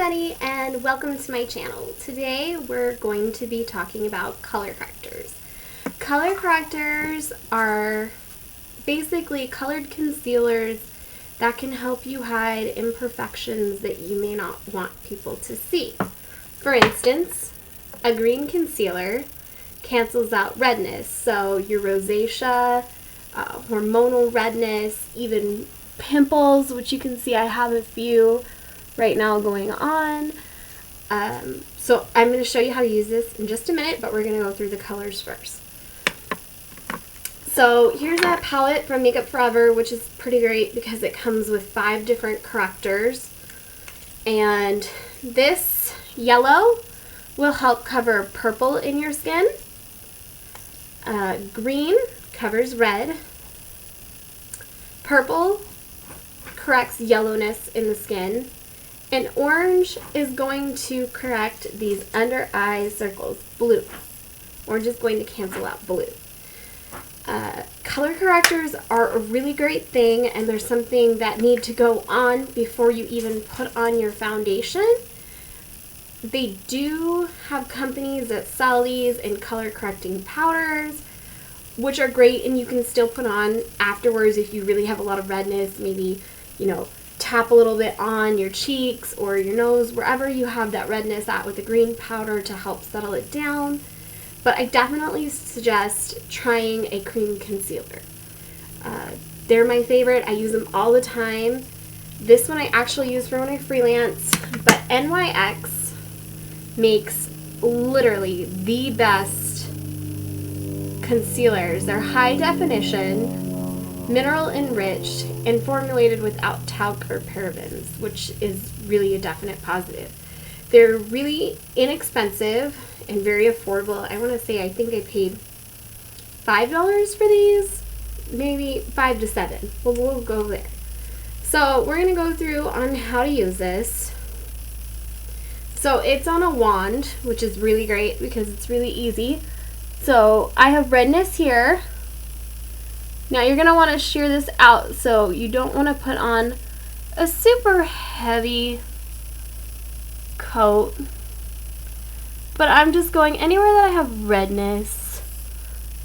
Everybody, and welcome to my channel. Today we're going to be talking about color correctors. Color correctors are basically colored concealers that can help you hide imperfections that you may not want people to see. For instance, a green concealer cancels out redness, so your rosacea, hormonal redness, even pimples, which you can see I have a few right now going on. So I'm going to show you how to use this in just a minute, but we're going to go through the colors first. So here's that palette from Makeup Forever, which is pretty great because it comes with 5 different correctors. And this yellow will help cover purple in your skin. Green covers red. Purple corrects yellowness in the skin. And orange is going to correct these under eye circles. Blue. Orange is going to cancel out blue. Color correctors are a really great thing, and they're something that need to go on before you even put on your foundation. They do have companies that sell these in color correcting powders, which are great, and you can still put on afterwards if you really have a lot of redness. Maybe, tap a little bit on your cheeks or your nose, wherever you have that redness at, with a green powder to help settle it down. But I definitely suggest trying a cream concealer. They're my favorite. I use them all the time. This one I actually use for when I freelance, but NYX makes literally the best concealers. They're high definition, mineral enriched, and formulated without talc or parabens, which is really a definite positive. They're really inexpensive and very affordable. I want to say I think I paid $5 for these, maybe 5 to 7. We'll go there. So we're going to go through on how to use this. So it's on a wand, which is really great because it's really easy. So I have redness here. Now you're going to want to shear this out, so you don't want to put on a super heavy coat. But I'm just going anywhere that I have redness.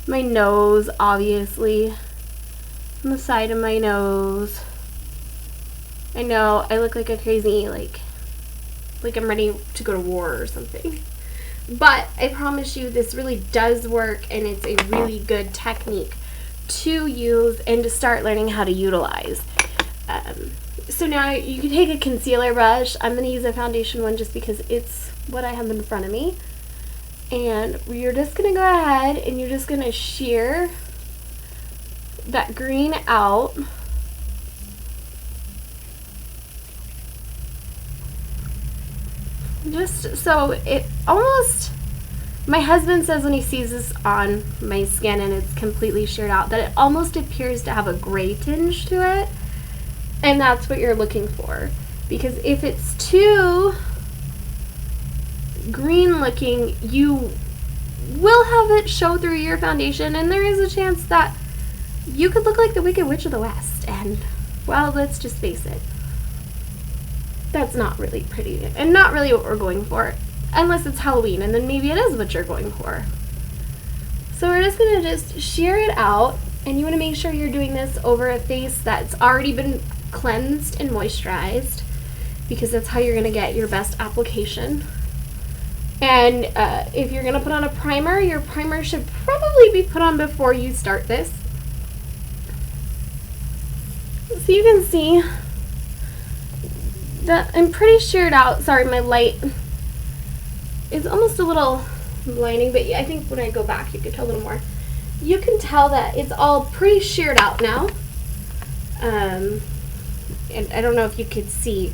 My nose, obviously. On the side of my nose. I know, I look like a crazy, like I'm ready to go to war or something. But I promise you this really does work, and it's a really good technique to use and to start learning how to utilize. So now you can take a concealer brush. I'm going to use a foundation one just because it's what I have in front of me. And you're just going to go ahead and you're just going to shear that green out. Just so it almost... My husband says when he sees this on my skin and it's completely sheared out that it almost appears to have a gray tinge to it. And that's what you're looking for. Because if it's too green looking, you will have it show through your foundation, and there is a chance that you could look like the Wicked Witch of the West. And, well, let's just face it. That's not really pretty and not really what we're going for. Unless it's Halloween, and then maybe it is what you're going for. So we're just going to just shear it out, and you want to make sure you're doing this over a face that's already been cleansed and moisturized, because that's how you're going to get your best application. And if you're going to put on a primer, your primer should probably be put on before you start this. So you can see that I'm pretty sheared out. Sorry, my light... It's almost a little blinding, but I think when I go back you can tell a little more. You can tell that it's all pretty sheared out now. And I don't know if you could see,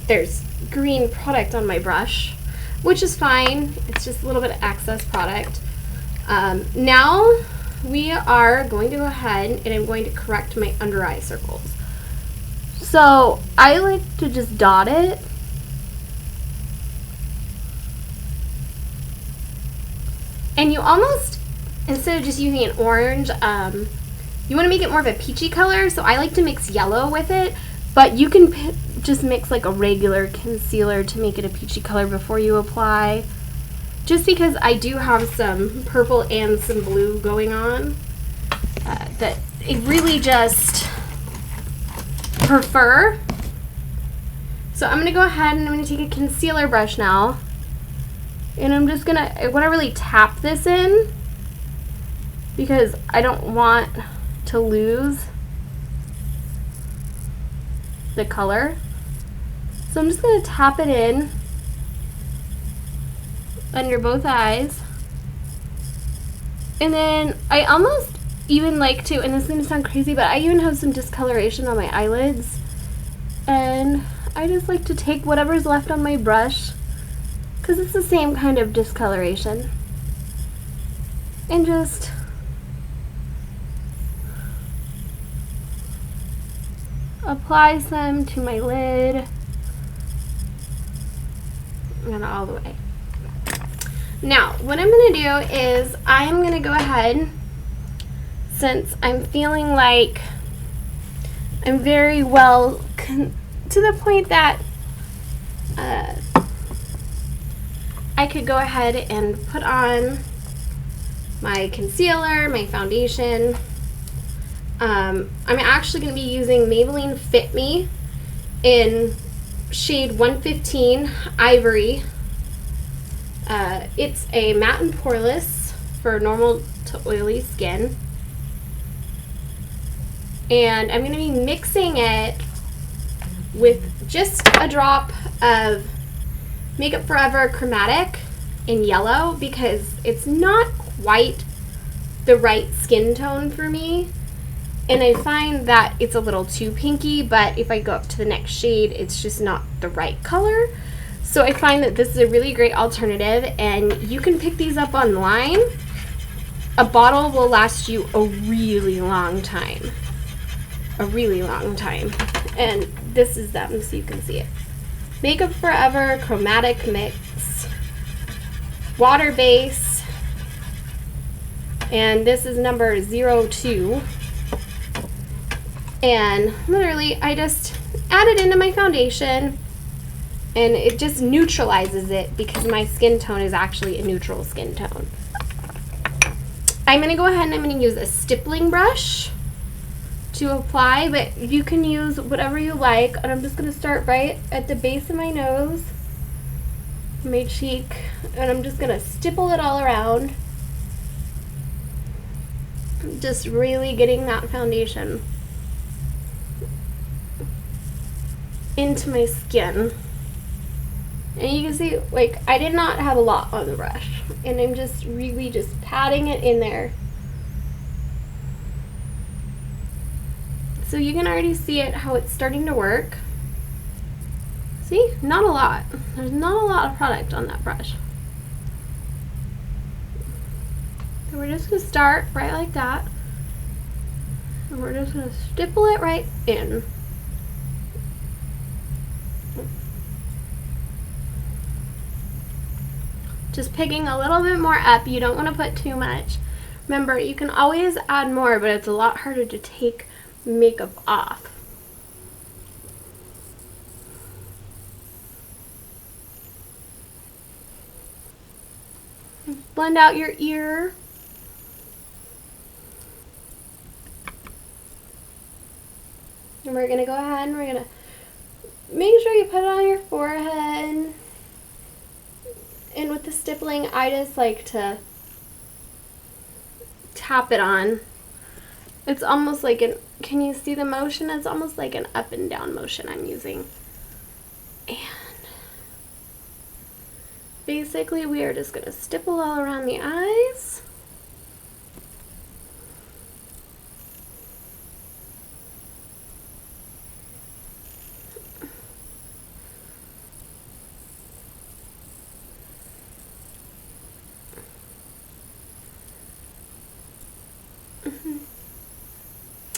there's green product on my brush, which is fine. It's just a little bit of excess product. Now we are going to go ahead and I'm going to correct my under eye circles. So I like to just dot it. And you almost, instead of just using an orange, you want to make it more of a peachy color, so I like to mix yellow with it. But you can just mix like a regular concealer to make it a peachy color before you apply. Just because I do have some purple and some blue going on that I really just prefer. So I'm going to go ahead and I'm going to take a concealer brush now. And I'm just going to, I want to really tap this in because I don't want to lose the color. So I'm just going to tap it in under both eyes. And then I almost even like to, and this is going to sound crazy, but I even have some discoloration on my eyelids. And I just like to take whatever's left on my brush, because it's the same kind of discoloration, and just apply some to my lid and all the way. Now, what I'm going to do is I'm going to go ahead, since I'm feeling like I'm very well to the point that I could go ahead and put on my concealer, my foundation. I'm actually going to be using Maybelline Fit Me in shade 115 Ivory. It's a matte and poreless for normal to oily skin. And I'm going to be mixing it with just a drop of Makeup Forever Chromatic in yellow, because it's not quite the right skin tone for me. And I find that it's a little too pinky, but if I go up to the next shade, it's just not the right color. So I find that this is a really great alternative, and you can pick these up online. A bottle will last you a really long time. A really long time. And this is them, so you can see it. Makeup Forever Chromatic Mix. Water base. And this is number 02. And literally, I just add it into my foundation, and it just neutralizes it because my skin tone is actually a neutral skin tone. I'm going to go ahead and I'm going to use a stippling brush to apply, but you can use whatever you like. And I'm just going to start right at the base of my nose, my cheek, and I'm just going to stipple it all around. Just really getting that foundation into my skin. And you can see, like, I did not have a lot on the brush, and I'm just really just patting it in there. So you can already see it, how it's starting to work. See? Not a lot. There's not a lot of product on that brush. So we're just going to start right like that. And we're just going to stipple it right in. Just picking a little bit more up. You don't want to put too much. Remember, you can always add more, but it's a lot harder to take makeup off. Blend out your ear. And we're going to go ahead and we're going to make sure you put it on your forehead. And with the stippling, I just like to tap it on. It's almost like an, can you see the motion? It's almost like an up and down motion I'm using. And basically we are just going to stipple all around the eyes.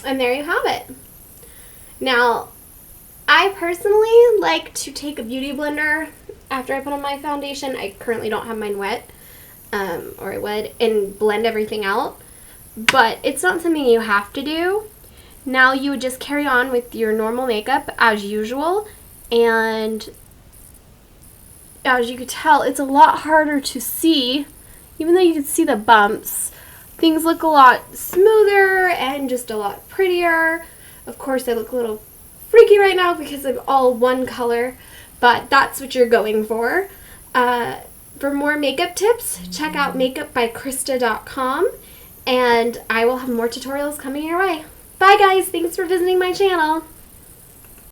And there you have it. Now, I personally like to take a beauty blender after I put on my foundation. I currently don't have mine wet, or I would, and blend everything out. But it's not something you have to do. Now you would just carry on with your normal makeup as usual, and as you could tell, it's a lot harder to see. Even though you can see the bumps, things look a lot smoother and just a lot prettier. Of course, I look a little freaky right now because I'm all one color, but that's what you're going for. For more makeup tips, check out makeupbykrista.com, and I will have more tutorials coming your way. Bye guys, thanks for visiting my channel.